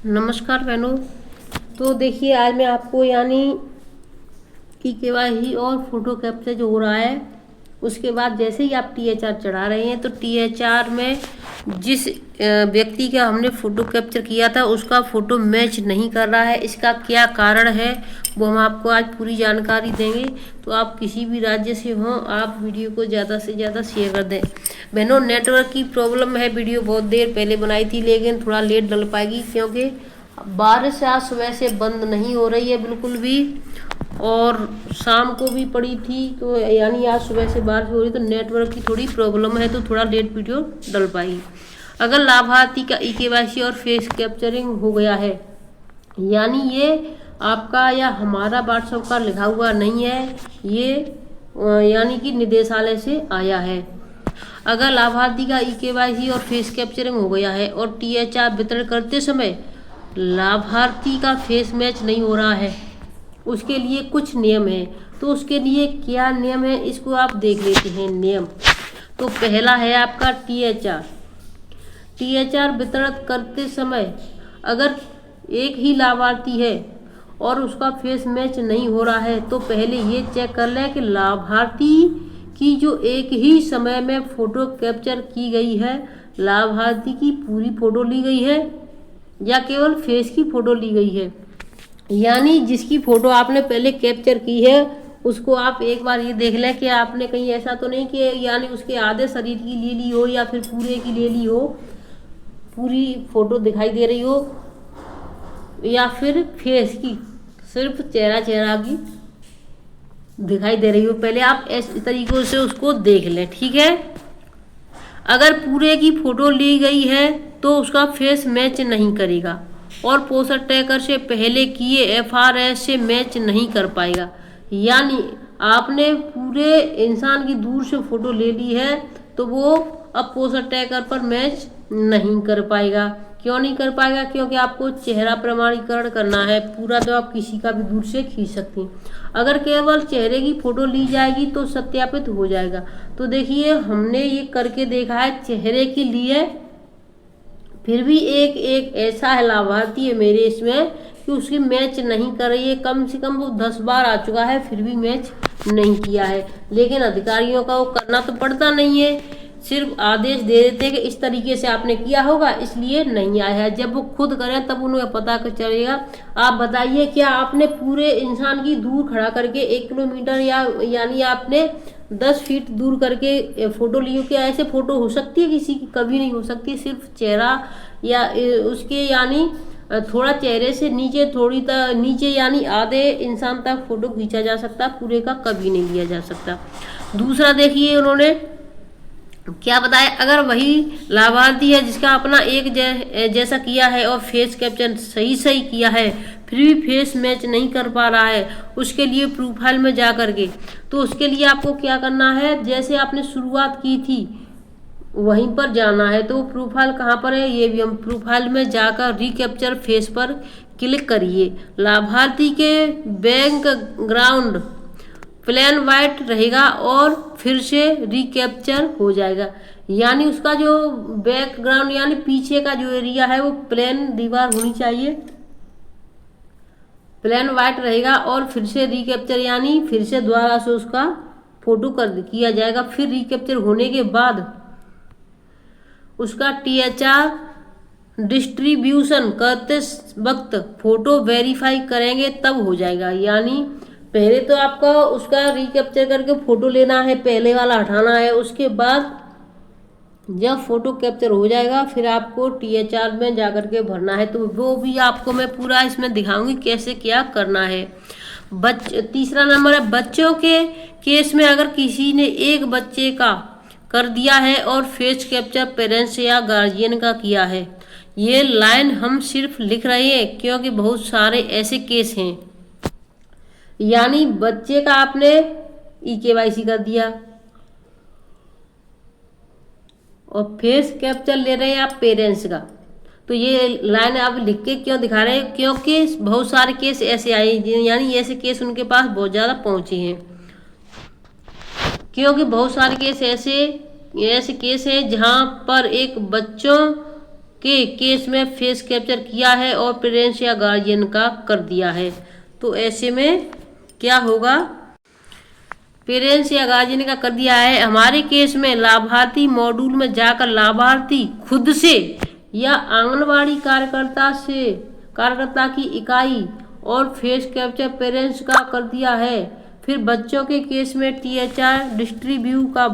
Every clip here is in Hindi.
नमस्कार बहनों। तो देखिए आज मैं आपको यानी कि केवाईसी और फोटो कैप्चर जो हो रहा है उसके बाद जैसे ही आप टीएचआर चढ़ा रहे हैं तो टीएचआर में जिस व्यक्ति का हमने फ़ोटो कैप्चर किया था उसका फ़ोटो मैच नहीं कर रहा है। इसका क्या कारण है वो हम आपको आज पूरी जानकारी देंगे। तो आप किसी भी राज्य से हों आप वीडियो को ज़्यादा से ज़्यादा शेयर कर दें। बहनों नेटवर्क की प्रॉब्लम है, वीडियो बहुत देर पहले बनाई थी लेकिन थोड़ा लेट डल पाएगी क्योंकि बारिश आज सुबह से बंद नहीं हो रही है बिल्कुल भी, और शाम को भी पड़ी थी तो यानी आज सुबह से बारिश हो रही तो नेटवर्क की थोड़ी प्रॉब्लम है तो थोड़ा लेट वीडियो डल पाई। अगर लाभार्थी का ई-केवाईसी और फेस कैप्चरिंग हो गया है यानी ये आपका या हमारा व्हाट्सएप का लिखा हुआ नहीं है, ये यानी कि निदेशालय से आया है। अगर लाभार्थी का ई-केवाईसी और फेस कैप्चरिंग हो गया है और टीएचआर वितरण करते समय लाभार्थी का फेस मैच नहीं हो रहा है, उसके लिए कुछ नियम है। तो उसके लिए क्या नियम है इसको आप देख लेते हैं। नियम तो पहला है आपका टीएचआर वितरण करते समय अगर एक ही लाभार्थी है और उसका फेस मैच नहीं हो रहा है तो पहले ये चेक कर लें कि लाभार्थी की जो एक ही समय में फ़ोटो कैप्चर की गई है, लाभार्थी की पूरी फ़ोटो ली गई है या केवल फेस की फ़ोटो ली गई है। यानी जिसकी फ़ोटो आपने पहले कैप्चर की है उसको आप एक बार ये देख लें कि आपने कहीं ऐसा तो नहीं कि यानी उसके आधे शरीर की ले ली हो या फिर पूरे की ले ली हो, पूरी फ़ोटो दिखाई दे रही हो, या फिर फेस की सिर्फ चेहरा की दिखाई दे रही हो। पहले आप इस तरीक़ों से उसको देख लें, ठीक है। अगर पूरे की फ़ोटो ली गई है तो उसका फेस मैच नहीं करेगा और पोस्टर ट्रैकर से पहले किए एफआरएस से मैच नहीं कर पाएगा। यानी आपने पूरे इंसान की दूर से फ़ोटो ले ली है तो वो अब पोस्टर ट्रैकर पर मैच नहीं कर पाएगा। क्यों नहीं कर पाएगा? क्योंकि आपको चेहरा प्रमाणीकरण करना है। पूरा तो आप किसी का भी दूर से खींच सकते हैं। अगर केवल चेहरे की फ़ोटो ली जाएगी तो सत्यापित हो जाएगा। तो देखिए हमने ये करके देखा है, चेहरे के लिए फिर भी एक ऐसा है लाभार्थी है मेरे इसमें कि उसकी मैच नहीं कर रही है। कम से कम वो 10 बार आ चुका है फिर भी मैच नहीं किया है। लेकिन अधिकारियों का वो करना तो पड़ता नहीं है, सिर्फ आदेश दे देते हैं कि इस तरीके से आपने किया होगा इसलिए नहीं आया है। जब वो खुद करें तब उन्हें पता चलेगा। आप बताइए क्या आपने पूरे इंसान की दूर खड़ा करके 1 किलोमीटर यानी आपने 10 फीट दूर करके फ़ोटो ली हो? क्या ऐसे फ़ोटो हो सकती है किसी की? कभी नहीं हो सकती। सिर्फ चेहरा या उसके यानी थोड़ा चेहरे से नीचे थोड़ी नीचे यानी आधे इंसान तक फ़ोटो खींचा जा सकता, पूरे का कभी नहीं लिया जा सकता। दूसरा देखिए उन्होंने क्या बताया, अगर वही लाभार्थी है जिसका अपना एक जैसा किया है और फेस कैप्चर सही किया है फिर भी फेस मैच नहीं कर पा रहा है, उसके लिए प्रोफाइल में जा करके तो उसके लिए आपको क्या करना है, जैसे आपने शुरुआत की थी वहीं पर जाना है। तो प्रोफाइल कहाँ पर है ये भी हम प्रोफाइल में जाकर रिकैप्चर फेस पर क्लिक करिए। लाभार्थी के बैकग्राउंड प्लेन वाइट रहेगा और फिर से रिकैप्चर हो जाएगा। यानी उसका जो बैकग्राउंड यानी पीछे का जो एरिया है वो प्लेन दीवार होनी चाहिए, प्लेन वाइट रहेगा और फिर से रिकैप्चर यानी फिर से दोबारा से उसका फोटो किया जाएगा। फिर रिकैप्चर होने के बाद उसका टीएचआर डिस्ट्रीब्यूशन करते वक्त फोटो वेरीफाई करेंगे तब हो जाएगा। यानी पहले तो आपका उसका रिकैप्चर करके फ़ोटो लेना है, पहले वाला हटाना है, उसके बाद जब फ़ोटो कैप्चर हो जाएगा फिर आपको टीएचआर में जा कर के भरना है। तो वो भी आपको मैं पूरा इसमें दिखाऊंगी कैसे क्या करना है। तीसरा नंबर है बच्चों के केस में अगर किसी ने एक बच्चे का कर दिया है और फेस कैप्चर पेरेंट्स या गार्जियन का किया है। ये लाइन हम सिर्फ लिख रहे हैं क्योंकि बहुत सारे ऐसे केस हैं। यानी बच्चे का आपने ई-केवाईसी कर दिया और फेस कैप्चर ले रहे हैं आप पेरेंट्स का, तो ये लाइन आप लिख के क्यों दिखा रहे हैं? क्योंकि बहुत सारे केस ऐसे आए यानी ऐसे केस उनके पास बहुत ज़्यादा पहुँचे हैं। क्योंकि बहुत सारे केस ऐसे केस हैं जहाँ पर एक बच्चों के केस में फेस कैप्चर किया है और पेरेंट्स या गार्जियन का कर दिया है। तो ऐसे में क्या होगा, पेरेंट्स या गार्जियन का कर दिया है। हमारे केस में लाभार्थी मॉड्यूल में जाकर लाभार्थी खुद से या आंगनवाड़ी कार्यकर्ता की इकाई और फेस कैप्चर पेरेंट्स का कर दिया है। फिर बच्चों के केस में टीएचआर डिस्ट्रीब्यू का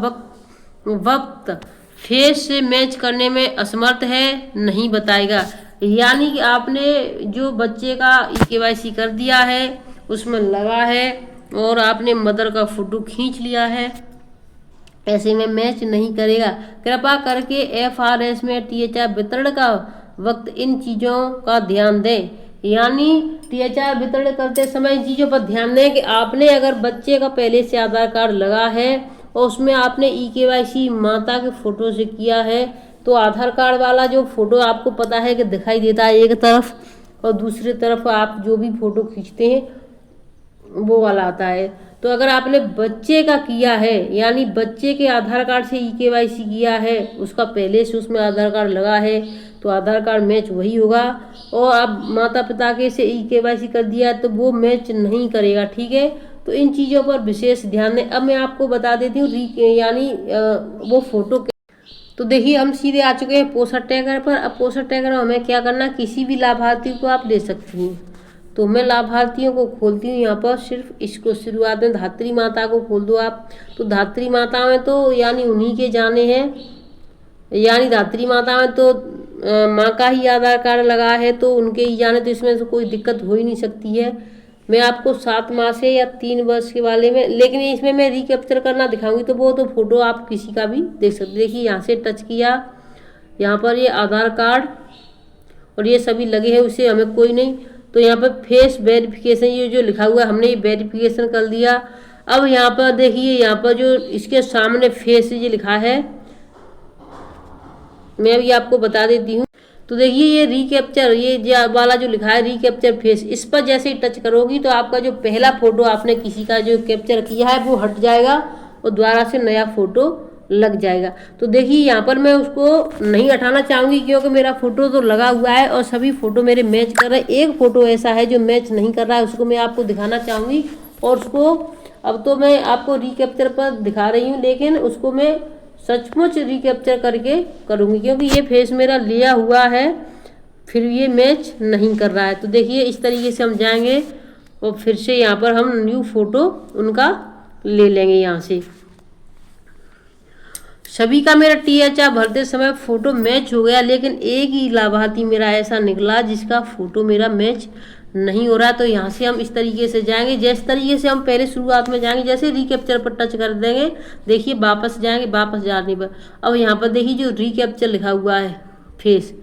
वक्त फेस से मैच करने में असमर्थ है, नहीं बताएगा। यानी कि आपने जो बच्चे का केवाईसी कर दिया है उसमें लगा है और आपने मदर का फोटो खींच लिया है, ऐसे में मैच नहीं करेगा। कृपया करके एफआरएस में टीएचआर वितरण का वक्त इन चीज़ों का ध्यान दें। यानी टीएचआर वितरण करते समय इन चीज़ों पर ध्यान दें कि आपने अगर बच्चे का पहले से आधार कार्ड लगा है और उसमें आपने केवाईसी माता के फोटो से किया है, तो आधार कार्ड वाला जो फोटो आपको पता है कि दिखाई देता है एक तरफ और दूसरी तरफ आप जो भी फोटो खींचते हैं वो वाला आता है। तो अगर आपने बच्चे का किया है, यानी बच्चे के आधार कार्ड से केवाईसी किया है, उसका पहले से उसमें आधार कार्ड लगा है, तो आधार कार्ड मैच वही होगा। और आप माता पिता के से केवाईसी कर दिया तो वो मैच नहीं करेगा, ठीक है। तो इन चीज़ों पर विशेष ध्यान दें। अब मैं आपको बता देती हूँ यानी वो फोटो। तो देखिए हम सीधे आ चुके हैं पोस्टर टैगर पर। अब पोस्टर टैगर में हमें क्या करना, किसी भी लाभार्थी को आप ले सकती हैं। तो मैं लाभार्थियों को खोलती हूँ यहाँ पर, सिर्फ इसको शुरुआत में धात्री माता को खोल दो आप। तो धात्री माता में तो यानी उन्हीं के जाने हैं, यानी धात्री माता में तो माँ का ही आधार कार्ड लगा है तो उनके ही जाने, तो इसमें से कोई दिक्कत हो ही नहीं सकती है। मैं आपको 7 माह से या 3 वर्ष के वाले में, लेकिन इसमें मैं रिकैप्चर करना दिखाऊंगी तो वो तो फोटो आप किसी का भी देख सकते। देखिए यहाँ से टच किया, यहाँ पर ये आधार कार्ड और ये सभी लगे हैं, उससे हमें कोई नहीं। तो यहाँ पर फेस वेरिफिकेशन ये जो लिखा हुआ है हमने ये वेरिफिकेशन कर दिया। अब यहाँ पर देखिए, यहाँ पर जो इसके सामने फेस ये लिखा है, मैं अभी आपको बता देती हूँ। तो देखिए ये रिकैप्चर, ये वाला जो लिखा है रिकैप्चर फेस, इस पर जैसे ही टच करोगी तो आपका जो पहला फोटो आपने किसी का जो कैप्चर किया है वो हट जाएगा और दोबारा से नया फोटो लग जाएगा। तो देखिए यहाँ पर मैं उसको नहीं हटाना चाहूँगी क्योंकि मेरा फोटो तो लगा हुआ है और सभी फोटो मेरे मैच कर रहे हैं। एक फोटो ऐसा है जो मैच नहीं कर रहा है, उसको मैं आपको दिखाना चाहूँगी और उसको अब तो मैं आपको रिकैप्चर पर दिखा रही हूँ, लेकिन उसको मैं सचमुच रिकैप्चर करके करूँगी क्योंकि ये फेस मेरा लिया हुआ है, फिर ये मैच नहीं कर रहा है। तो देखिए इस तरीके से हम जाएंगे और फिर से यहाँ पर हम न्यू फोटो उनका ले लेंगे। यहाँ से सभी का मेरा टीएचआर भरते समय फोटो मैच हो गया, लेकिन एक ही लाभार्थी मेरा ऐसा निकला जिसका फोटो मेरा मैच नहीं हो रहा। तो यहाँ से हम इस तरीके से जाएंगे, जिस तरीके से हम पहले शुरुआत में जाएंगे, जैसे रिकैप्चर पर टच कर देंगे, देखिए वापस जाएंगे, वापस जाने पर अब यहाँ पर देखिए जो रिकैप्चर लिखा हुआ है फेस,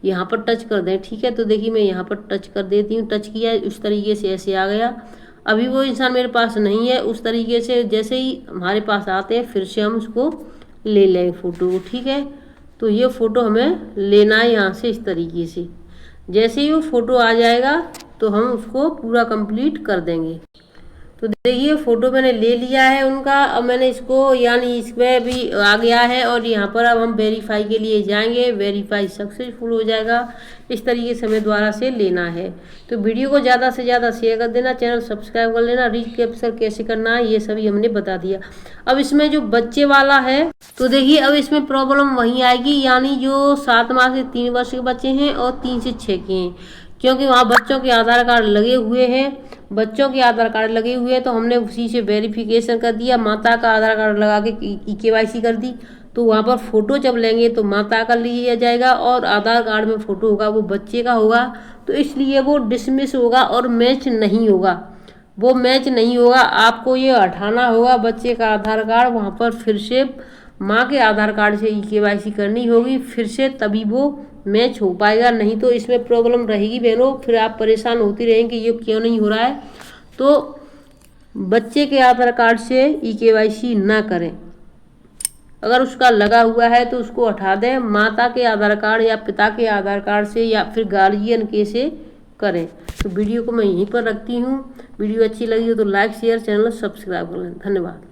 यहाँ पर टच कर दें, ठीक है। तो देखिए मैं यहाँ पर टच कर देती हूँ, टच किया उस तरीके से ऐसे आ गया। अभी वो इंसान मेरे पास नहीं है, उस तरीके से जैसे ही हमारे पास आते हैं फिर से हम उसको ले लेंगे फ़ोटो को, ठीक है। तो ये फ़ोटो हमें लेना है यहाँ से इस तरीके से। जैसे ही वो फ़ोटो आ जाएगा तो हम उसको पूरा कंप्लीट कर देंगे। तो देखिए फ़ोटो मैंने ले लिया है उनका। अब मैंने इसको यानी इसमें भी आ गया है और यहाँ पर अब हम वेरीफाई के लिए जाएंगे, वेरीफाई सक्सेसफुल हो जाएगा। इस तरीके से हमें दोबारा से लेना है। तो वीडियो को ज़्यादा से ज़्यादा शेयर कर देना, चैनल सब्सक्राइब कर लेना। रिकैप्चर कैसे करना है ये सभी हमने बता दिया। अब इसमें जो बच्चे वाला है तो देखिए अब इसमें प्रॉब्लम वहीं आएगी, यानी जो 7 माह से 3 वर्ष के बच्चे हैं और 3 से 6 के हैं, क्योंकि वहाँ बच्चों के आधार कार्ड लगे हुए हैं। बच्चों के आधार कार्ड लगे हुए हैं तो हमने उसी से वेरिफिकेशन कर दिया, माता का आधार कार्ड लगा के केवाईसी कर दी। तो वहाँ पर फ़ोटो जब लेंगे तो माता का लिया जाएगा और आधार कार्ड में फ़ोटो होगा वो बच्चे का होगा, तो इसलिए वो डिसमिस होगा और मैच नहीं होगा, वो मैच नहीं होगा। आपको ये हटाना होगा बच्चे का आधार कार्ड, वहाँ पर फिर से माँ के आधार कार्ड से केवाईसी करनी होगी फिर से, तभी वो मैच हो पाएगा। नहीं तो इसमें प्रॉब्लम रहेगी बहनों, फिर आप परेशान होती रहेंगी ये क्यों नहीं हो रहा है। तो बच्चे के आधार कार्ड से केवाईसी ना करें, अगर उसका लगा हुआ है तो उसको हटा दें। माता के आधार कार्ड या पिता के आधार कार्ड से या फिर गार्जियन के से करें। तो वीडियो को मैं यहीं पर रखती हूँ। वीडियो अच्छी लगी हो तो लाइक शेयर, चैनल सब्सक्राइब कर लें। धन्यवाद।